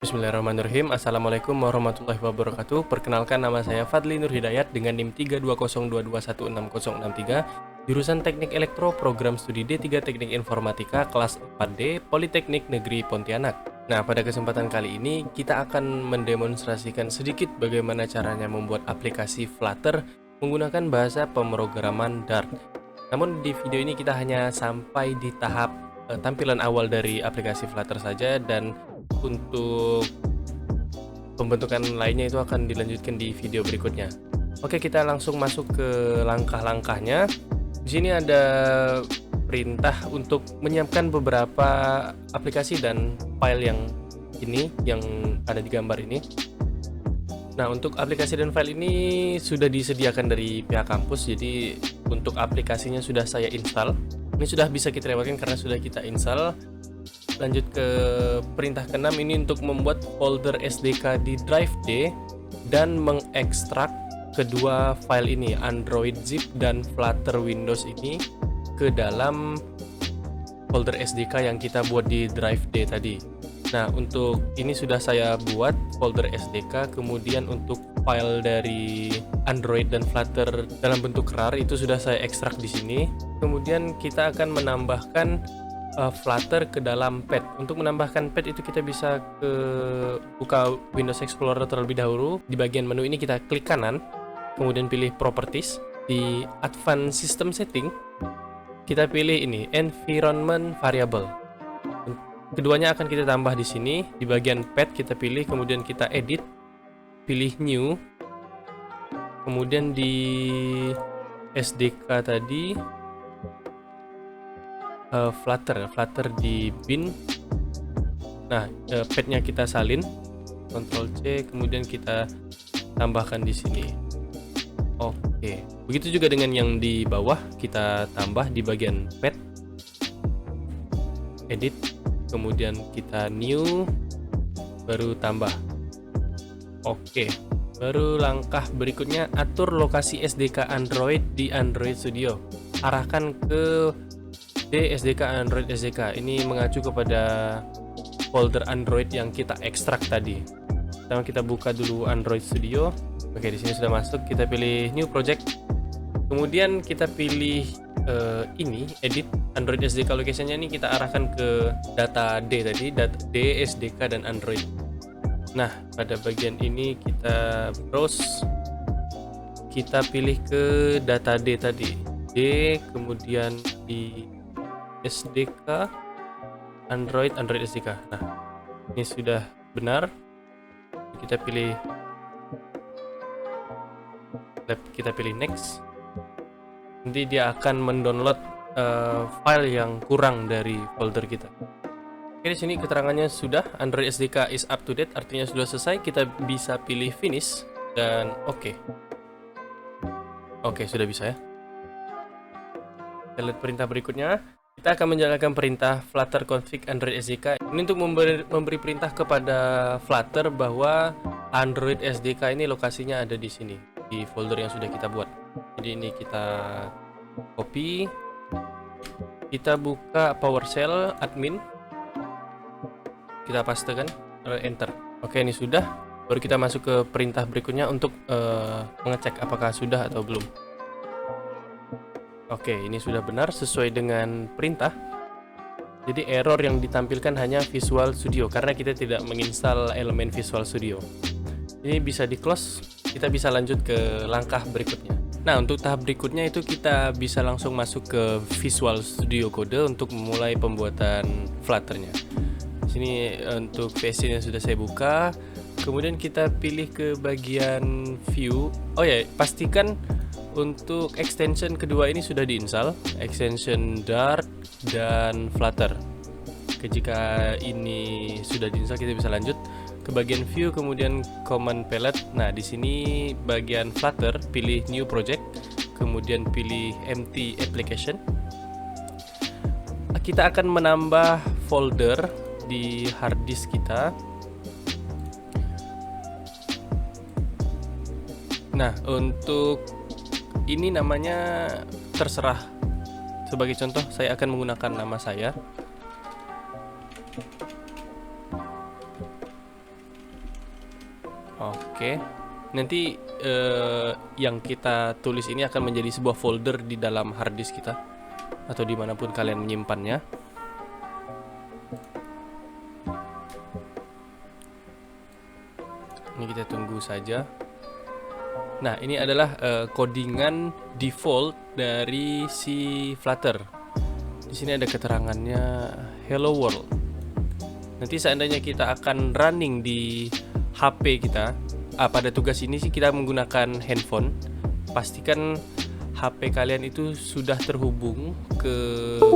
Bismillahirrahmanirrahim. Assalamualaikum warahmatullahi wabarakatuh. Perkenalkan, nama saya Fadli Nur Hidayat dengan NIM 320221663, jurusan Teknik Elektro, Program Studi D3 Teknik Informatika, kelas 4D, Politeknik Negeri Pontianak. Nah, pada kesempatan kali ini kita akan mendemonstrasikan sedikit bagaimana caranya membuat aplikasi Flutter menggunakan bahasa pemrograman Dart. Namun di video ini kita hanya sampai di tahap tampilan awal dari aplikasi Flutter saja, dan untuk pembentukan lainnya itu akan dilanjutkan di video berikutnya. Oke, kita langsung masuk ke langkah-langkahnya. Di sini ada perintah untuk menyiapkan beberapa aplikasi dan file yang ada di gambar ini. Nah, untuk aplikasi dan file ini sudah disediakan dari pihak kampus, jadi untuk aplikasinya sudah saya install. Ini sudah bisa kita lewatkan karena sudah kita install. Lanjut ke perintah ke-6, ini untuk membuat folder SDK di drive D dan mengekstrak kedua file ini, Android zip dan Flutter Windows ini, ke dalam folder SDK yang kita buat di drive D tadi. Nah, untuk ini sudah saya buat folder SDK, kemudian untuk file dari Android dan Flutter dalam bentuk RAR itu sudah saya ekstrak di sini. Kemudian kita akan menambahkan Flutter ke dalam pad. Untuk menambahkan pad itu kita bisa buka Windows Explorer terlebih dahulu. Di bagian menu ini kita klik kanan, kemudian pilih Properties. Di Advanced System Setting kita pilih ini Environment Variable. Keduanya akan kita tambah di sini. Di bagian pad kita pilih, kemudian kita edit, pilih New. Kemudian di SDK tadi Flutter di bin. Nah, padnya kita salin, Ctrl C, kemudian kita tambahkan di sini. Oke, begitu juga dengan yang di bawah, kita tambah di bagian pad, edit, kemudian kita new, baru tambah. Oke, baru langkah berikutnya, atur lokasi SDK Android di Android Studio. Arahkan ke SDK Android SDK. Ini mengacu kepada folder Android yang kita ekstrak tadi. Pertama kita buka dulu Android Studio. Oke, di sini sudah masuk. Kita pilih New Project. Kemudian kita pilih ini edit Android SDK location-nya, ini kita arahkan ke data D tadi, data D, SDK dan Android. Nah, pada bagian ini kita browse. Kita pilih ke data D tadi. D, kemudian di SDK Android SDK. Nah, ini sudah benar. Kita pilih next. Nanti dia akan mendownload file yang kurang dari folder kita. Oke, di sini keterangannya sudah Android SDK is up to date, artinya sudah selesai. Kita bisa pilih finish dan oke. Oke, sudah bisa ya. Kita lihat perintah berikutnya. Kita akan menjalankan perintah Flutter config Android SDK. Ini untuk memberi perintah kepada Flutter bahwa Android SDK ini lokasinya ada di sini, di folder yang sudah kita buat. Jadi ini kita copy, kita buka PowerShell admin, kita pastekan, enter. Oke, ini sudah. Baru kita masuk ke perintah berikutnya untuk mengecek apakah sudah atau belum. Oke, ini sudah benar sesuai dengan perintah. Jadi error yang ditampilkan hanya Visual Studio karena kita tidak menginstal elemen Visual Studio. Ini bisa di close. Kita bisa lanjut ke langkah berikutnya. Nah, untuk tahap berikutnya itu kita bisa langsung masuk ke Visual Studio Code untuk memulai pembuatan Flutternya. Di sini untuk VS-nya sudah saya buka. Kemudian kita pilih ke bagian View. Oh ya, pastikan untuk extension kedua ini sudah diinstal, extension Dart dan Flutter. Jika ini sudah diinstal, kita bisa lanjut ke bagian View, kemudian Command Palette. Nah, di sini bagian Flutter, pilih New Project, kemudian pilih Empty Application. Kita akan menambah folder di hard disk kita. Nah, untuk ini namanya terserah. Sebagai contoh, saya akan menggunakan nama saya. Oke. Nanti yang kita tulis ini akan menjadi sebuah folder di dalam hard disk kita atau dimanapun kalian menyimpannya. Ini kita tunggu saja. Nah, ini adalah codingan default dari si Flutter. Di sini ada keterangannya Hello World. Nanti seandainya kita akan running di HP kita, pada tugas ini sih kita menggunakan handphone. Pastikan HP kalian itu sudah terhubung ke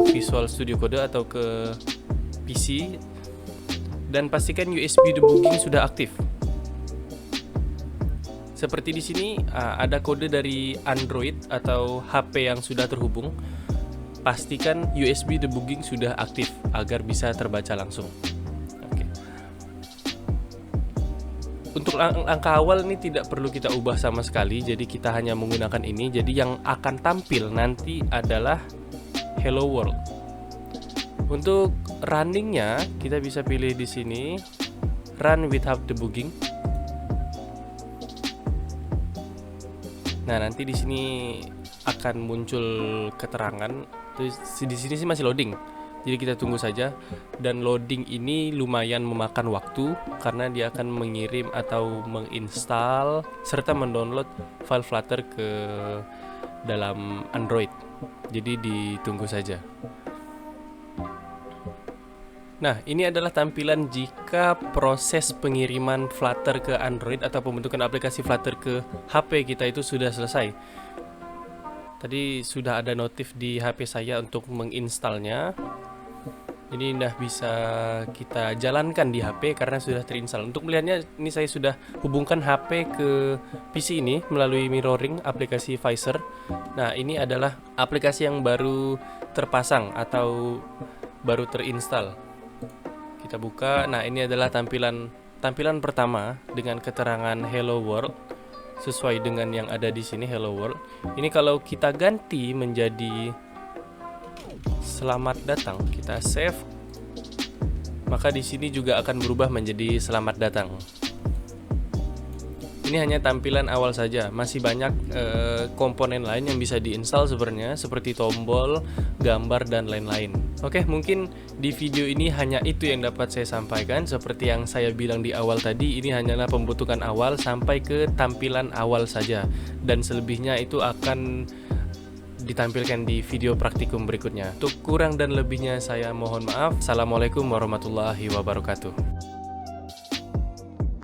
Visual Studio Code atau ke PC, dan pastikan USB debugging sudah aktif. Seperti di sini ada kode dari Android atau HP yang sudah terhubung. Pastikan USB debugging sudah aktif agar bisa terbaca langsung. Oke. Untuk langkah awal ini tidak perlu kita ubah sama sekali, jadi kita hanya menggunakan ini. Jadi yang akan tampil nanti adalah Hello World. Untuk runningnya kita bisa pilih di sini Run without debugging. Nah, nanti di sini akan muncul keterangan. Terus di sini sih masih loading. Jadi kita tunggu saja. Dan loading ini lumayan memakan waktu karena dia akan mengirim atau menginstal serta mendownload file Flutter ke dalam Android. Jadi ditunggu saja. Nah, ini adalah tampilan jika proses pengiriman Flutter ke Android atau pembentukan aplikasi Flutter ke HP kita itu sudah selesai. Tadi sudah ada notif di HP saya untuk menginstalnya. Ini udah bisa kita jalankan di HP karena sudah terinstall. Untuk melihatnya, ini saya sudah hubungkan HP ke PC ini melalui mirroring aplikasi Pfizer. Nah, ini adalah aplikasi yang baru terpasang atau baru terinstall. Kita buka. Nah, ini adalah tampilan pertama dengan keterangan Hello World sesuai dengan yang ada di sini, Hello World. Ini kalau kita ganti menjadi Selamat datang, kita save, maka di sini juga akan berubah menjadi Selamat datang. Ini hanya tampilan awal saja, masih banyak komponen lain yang bisa diinstal sebenarnya, seperti tombol, gambar, dan lain-lain. Oke, mungkin di video ini hanya itu yang dapat saya sampaikan. Seperti yang saya bilang di awal tadi, ini hanyalah pembentukan awal sampai ke tampilan awal saja, dan selebihnya itu akan ditampilkan di video praktikum berikutnya. Untuk kurang dan lebihnya saya mohon maaf. Assalamualaikum warahmatullahi wabarakatuh.